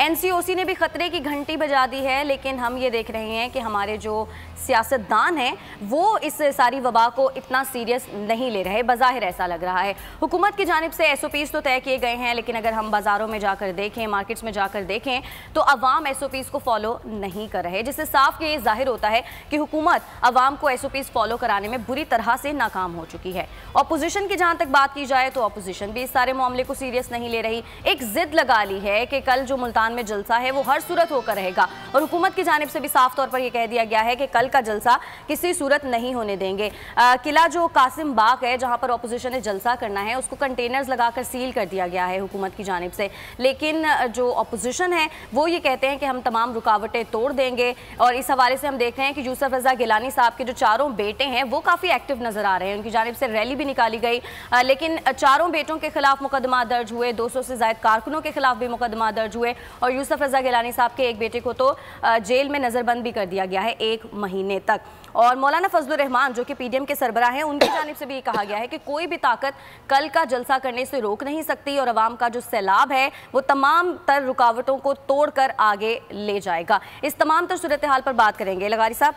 NCOC ने भी खतरे की घंटी बजा दी है, लेकिन हम ये देख रहे हैं कि हमारे जो सियासतदान हैं वो इस सारी वबा को इतना सीरियस नहीं ले रहे, बज़ाहिर ऐसा लग रहा है। हुकूमत की जानिब से SOPs तो तय किए गए हैं, लेकिन अगर हम बाज़ारों में जाकर देखें, मार्केट्स में जाकर देखें तो अवाम SOPs को फॉलो नहीं कर रहे, जिससे साफ ये ज़ाहिर होता है कि हुकूमत अवाम को SOPs फॉलो कराने में बुरी तरह से नाकाम हो चुकी है। अपोजिशन की जहाँ तक बात की जाए तो अपोजिशन भी इस सारे मामले को सीरियस नहीं ले रही, एक जिद लगा ली है कि कल जो मुल्तान में जलसा है वो हर सूरत होकर रहेगा, और हुकूमत की जानिब से भी साफ तौर पर यह कह दिया गया है कि कल का जलसा किसी सूरत नहीं होने देंगे। किला जो कासिम बाग है जहां पर अपोजिशन ने जलसा करना है उसको कंटेनर्स लगाकर सील कर दिया गया है हुकूमत की जानिब से, लेकिन जो अपोजिशन है वो ये कहते हैं कि हम तमाम रुकावटें तोड़ देंगे। और इस हवाले से हम देख रहे हैं कि यूसुफ रज़ा गिलानी साहब के जो चारों बेटे हैं वो काफ़ी एक्टिव नज़र आ रहे हैं, उनकी जानिब से रैली भी निकाली गई, लेकिन चारों बेटों के खिलाफ मुकदमा दर्ज हुए, 200 से ज़ायद कारकुनों के खिलाफ भी मुकदमा दर्ज हुए, और यूसुफ रज़ा गिलानी साहब के एक बेटे को तो जेल में नज़रबंद भी कर दिया गया है 1 महीने तक। और मौलाना फजलुर रहमान जो कि PDM के सरबराह हैं, उनकी जानिब से भी ये कहा गया है कि कोई भी ताकत कल का जलसा करने से रोक नहीं सकती, और अवाम का जो सैलाब है वो तमाम तर रुकावटों को तोड़कर आगे ले जाएगा। इस तमाम तर सूरत हाल पर बात करेंगे। लगारी साहब,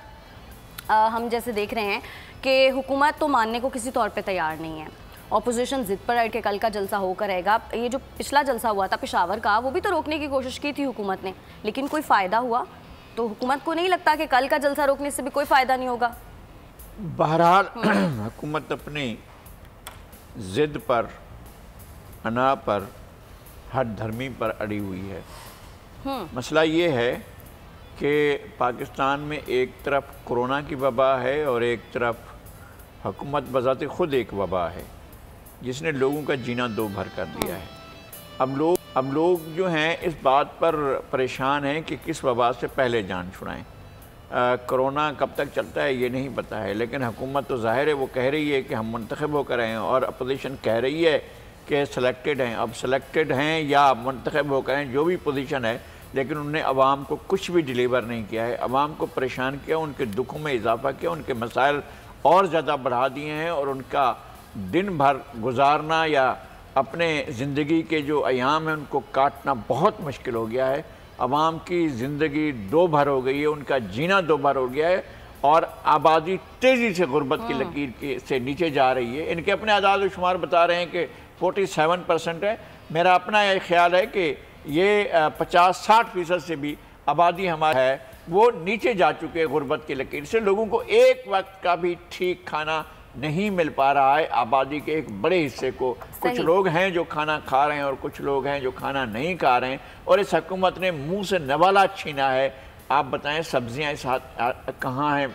हम जैसे देख रहे हैं कि हुकूमत तो मानने को किसी तौर पर तैयार नहीं है, अपोजिशन जिद पर अड़ के कल का जलसा होकर रहेगा। ये जो पिछला जलसा हुआ था पेशावर का, वो भी तो रोकने की कोशिश की थी हुकूमत ने, लेकिन कोई फ़ायदा हुआ? तो हुकूमत को नहीं लगता कि कल का जलसा रोकने से भी कोई फ़ायदा नहीं होगा? बहरहाल हुकूमत अपनी जिद पर, अना पर, हद धर्मी पर अड़ी हुई है। मसला ये है कि पाकिस्तान में एक तरफ कोरोना की वबा है और एक तरफ हुकूमत बज़ाते ख़ुद एक वबा है जिसने लोगों का जीना दो भर कर दिया है। अब लोग जो हैं इस बात पर परेशान हैं कि किस वबा से पहले जान छुड़ाएं। कोरोना कब तक चलता है ये नहीं पता है, लेकिन हुकूमत तो ज़ाहिर है वो कह रही है कि हम मुंतखब होकर आए हैं, और अपोजिशन कह रही है कि सिलेक्टेड हैं। अब सिलेक्टेड हैं या मुंतखब होकर हैं, जो भी पोजीशन है, लेकिन उन्होंने अवाम को कुछ भी डिलीवर नहीं किया है, अवाम को परेशान किया, उनके दुखों में इजाफा किया, उनके मसाइल और ज़्यादा बढ़ा दिए हैं, और उनका दिन भर गुजारना या अपने ज़िंदगी के जो अयाम हैं उनको काटना बहुत मुश्किल हो गया है। अवाम की ज़िंदगी दो भर हो गई है, उनका जीना दो भर हो गया है, और आबादी तेज़ी से गुर्बत की लकीर से नीचे जा रही है। इनके अपने आदाद व शुमार बता रहे हैं कि 47% है। मेरा अपना यह ख्याल है कि ये 50-60% से भी आबादी हमारा है वो नीचे जा चुके हैं गुर्बत की लकीर से। लोगों को एक वक्त का भी ठीक खाना नहीं मिल पा रहा है, आबादी के एक बड़े हिस्से को। कुछ लोग हैं जो खाना खा रहे हैं और कुछ लोग हैं जो खाना नहीं खा रहे हैं, और इस हुकूमत ने मुंह से नवाला छीना है। आप बताएं सब्जियां इस हाथ कहाँ हैं,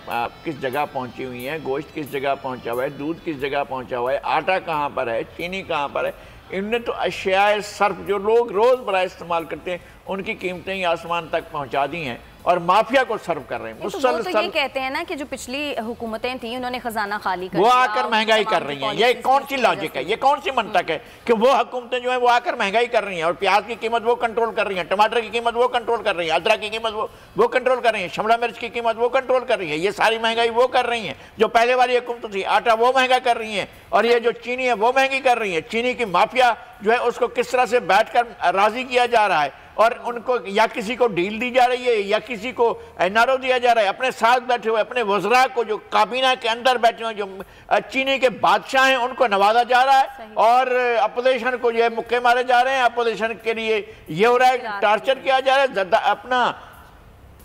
किस जगह पहुंची हुई हैं, गोश्त किस जगह पहुंचा हुआ है, दूध किस जगह पहुंचा हुआ है, आटा कहाँ पर है, चीनी कहाँ पर है। इनने तो अशियाए सर्फ जो लोग रोज़मर्रा इस्तेमाल करते हैं उनकी कीमतें ही आसमान तक पहुंचा दी हैं, और माफिया को सर्व कर रहे हैं। तो वो तो ये कहते हैं ना कि जो पिछली हुकूमतें थी उन्होंने खजाना खाली कर वो आकर महंगाई कर रही हैं। ये कौन सी लॉजिक है, ये कौन सी मंतक है कि वो हुकूमतें जो है वो आकर महंगाई कर रही हैं, और प्याज की कीमत वो कंट्रोल कर रही हैं, टमाटर की कीमत वो कंट्रोल कर रही है, अदरक की कीमत वो कंट्रोल कर रही है, शिमला मिर्च की कीमत वो कंट्रोल कर रही है। ये सारी महंगाई वो कर रही हैं जो पहले वाली हुकूमत थी। आटा वो महंगा कर रही हैं, और ये जो चीनी है वो महंगी कर रही है। चीनी की माफिया जो है उसको किस तरह से बैठकर राजी किया जा रहा है, और उनको या किसी को डील दी जा रही है या किसी को एनआरओ दिया जा रहा है। अपने साथ बैठे हुए अपने वज़रा को, जो काबीना के अंदर बैठे हुए जो चीनी के बादशाह हैं, उनको नवाजा जा रहा है, और अपोजिशन को जो है मुक्के मारे जा रहे हैं। अपोजिशन के लिए ये हो रहा है, टार्चर किया जा रहा है। अपना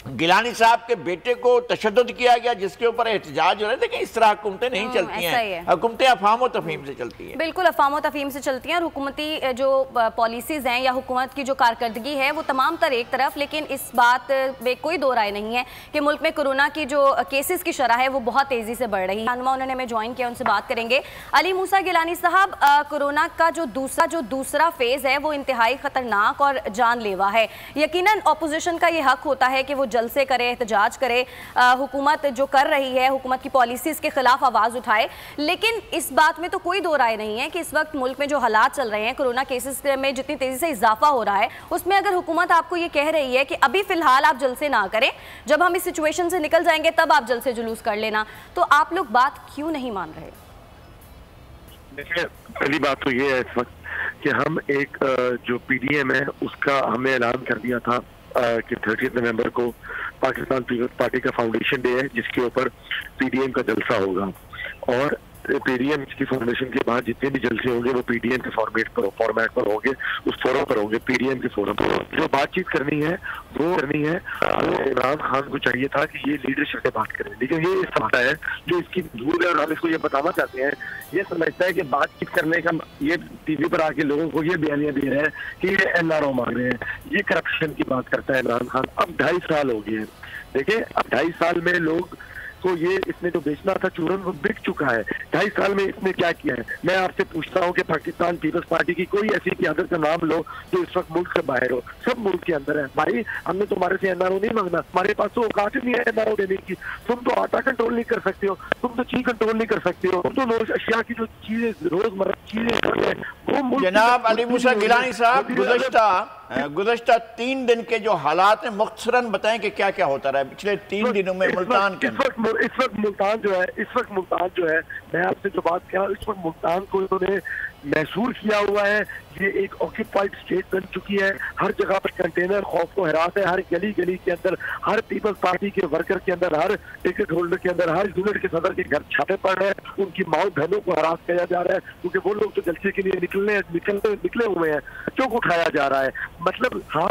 गिलानी साहब के बेटे को तशद्दुद किया गया, जिसके ऊपर एहतजाज हो रहे थे कि इस तरह हुकूमतें नहीं चलती हैं, हुकूमतें अफवाह व तफहीम से चलती हैं। बिल्कुल अफवाह व तफहीम से चलती हैं, और हुकूमती जो पॉलिसीज़ हैं या हुकूमत की जो कारकर्दगी है वो तमाम तर एक तरफ। लेकिन इस बात में कोई दो राय नहीं है कि मुल्क में कोरोना की जो केसेस की शरह है वो बहुत तेज़ी से बढ़ रही है। उन्होंने हमें ज्वाइन किया, उनसे बात करेंगे। अली मूसा गिलानी साहब, कोरोना का जो दूसरा फेज़ है वो इंतहाई ख़तरनाक और जानलेवा है। यकीनन अपोजिशन का ये हक होता है कि वो जलसे करे, एहतजाज करे, हुकूमत जो कर रही है, हुकूमत की पॉलिसीज़ के खिलाफ आवाज़ उठाए, लेकिन इस बात में तो कोई दो राय नहीं है कि इस वक्त मुल्क में जो हालात चल रहे हैं, कोरोना केसेस में जितनी तेज़ी से इजाफा हो रहा है, उसमें अगर हुकूमत आपको ये कह रही है कि अभी फ़िलहाल आप जलसे ना करें, जब हम इस सिचुएशन से निकल जाएंगे तब आप जलसे जुलूस कर लेना, तो आप लोग बात क्यों नहीं मान रहे? देखिए, पहली बात तो ये है इस वक्त کہ ہم ایک جو پی ڈی ایم ہے اس کا ہم نے اعلان کر دیا تھا کہ 30 نومبر کو پاکستان پیپلز پارٹی کا فاؤنڈیشن ڈے ہے، جس کے اوپر پی ڈی ایم کا جلسہ ہوگا، اور پی ڈی ایم کی فارمیشن کے بعد جتنے بھی جلسے ہوں گے وہ پی ڈی ایم کے فارمیٹ پر ہوں گے، اس فورم پر ہوں گے، پی ڈی ایم کے فورم پر جو بات چیت کرنی ہے وہ عمران خان کو چاہیے تھا کہ یہ لیڈرشپ سے بات کریں، لیکن یہ سمجھتا ہے جو اس کی دھول ہے اور ہم اس کو یہ بتانا چاہتے ہیں، یہ سمجھتا ہے کہ بات چیت کرنے کا یہ ٹی وی پر آ کے لوگوں کو یہ بیانیاں دے رہے ہیں کہ یہ این آر او مانگ رہے ہیں، یہ کرپشن کی بات کرتا ہے عمران خان۔ اب 2.5 سال ہو گئے ہیں، دیکھیں اب 2.5 سال میں لوگ کو یہ اس نے جو بیچنا تھا چورن وہ بک چکا ہے۔ 2.5 سال میں اس نے کیا کیا ہے؟ میں آپ سے پوچھتا ہوں کہ پاکستان پیپلز پارٹی کی کوئی ایسی قیادت کا نام لو جو اس وقت ملک سے باہر ہو، سب ملک کے اندر ہے۔ بھائی ہم نے تمہارے سے این آر او نہیں مانگنا، ہمارے پاس تو اوقات نہیں ہے این آر او دینے کی، تم تو آٹا کنٹرول نہیں کر سکتے ہو، تم تو چیز کنٹرول نہیں کر سکتے ہو، تم تو اشیاء کی جو چیزیں روزمرہ چیزیں جناب علی موسیٰ گیلانی صاحب، گزشتہ 3 دن کے جو حالات ہیں مختصراً بتائیں کہ کیا کیا ہوتا رہا ہے پچھلے 3 دنوں میں ملتان کے اندر۔ اس وقت ملتان جو ہے میں آپ سے جو بات کہا، اس وقت ملتان کو انہوں نے محصور کیا ہوا ہے، یہ ایک آکیپائڈ اسٹیٹ بن چکی ہے، ہر جگہ پر کنٹینر خوف و ہراس ہے، ہر گلی گلی کے اندر، ہر پیپلز پارٹی کے ورکر کے اندر، ہر ٹکٹ ہولڈر کے اندر، ہر یونٹ کے صدر کے گھر چھاپے پڑ رہے ہیں، ان کی ماؤں بہنوں کو ہراس کیا جا رہا ہے، کیونکہ وہ لوگ تو جلسے کے لیے نکلے ہوئے ہیں، چوک اٹھایا جا رہا ہے۔ مطلب ہاں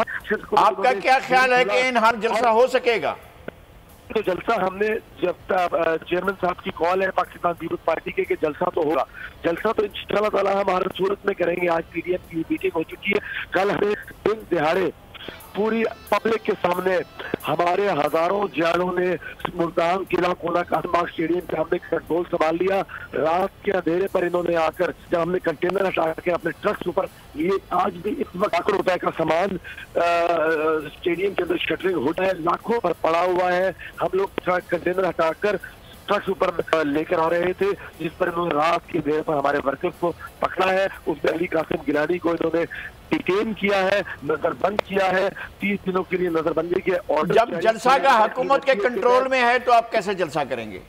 آپ کا کیا خیال ہے کہ ان ہر جلسہ ہو سکے گا؟ تو جلسہ ہم نے جب چیئرمین صاحب کی کال ہے پاکستان پیپلز پارٹی کے کہ جلسہ تو ہوگا، جلسہ تو انشاءاللہ تعالیٰ ہم ہر صورت میں کریں گے۔ آج پی ڈی ایم کی میٹنگ ہو چکی ہے، کل ہمیں دن دہاڑے پوری پبلک کے سامنے ہمارے ہزاروں جوانوں نے ملتان قلعہ کونا قاسم باغ اسٹیڈیم پہ ہم نے کنٹرول سنبھال لیا۔ رات کے اندھیرے پر انہوں نے آ کر جب ہم نے کنٹینر ہٹا کے اپنے ٹرکس اوپر، یہ آج بھی اس وقت لاکھوں روپے کا سامان اسٹیڈیم کے اندر شٹرنگ ہوتا ہے، لاکھوں پر پڑا ہوا ہے، ہم لوگ کنٹینر ہٹا کر ٹرکس اوپر لے کر آ رہے تھے، جس پر انہوں نے رات کی دیر پر ہمارے ورکرز کو پکڑا ہے۔ اس میں علی قاسم گیلانی کو انہوں نے ڈیٹین کیا ہے، نظر بند کیا ہے، 30 دنوں کے لیے نظر بندی کے آرڈر۔ جب جلسہ کا حکومت کے کنٹرول میں ہے تو آپ کیسے جلسہ کریں گے؟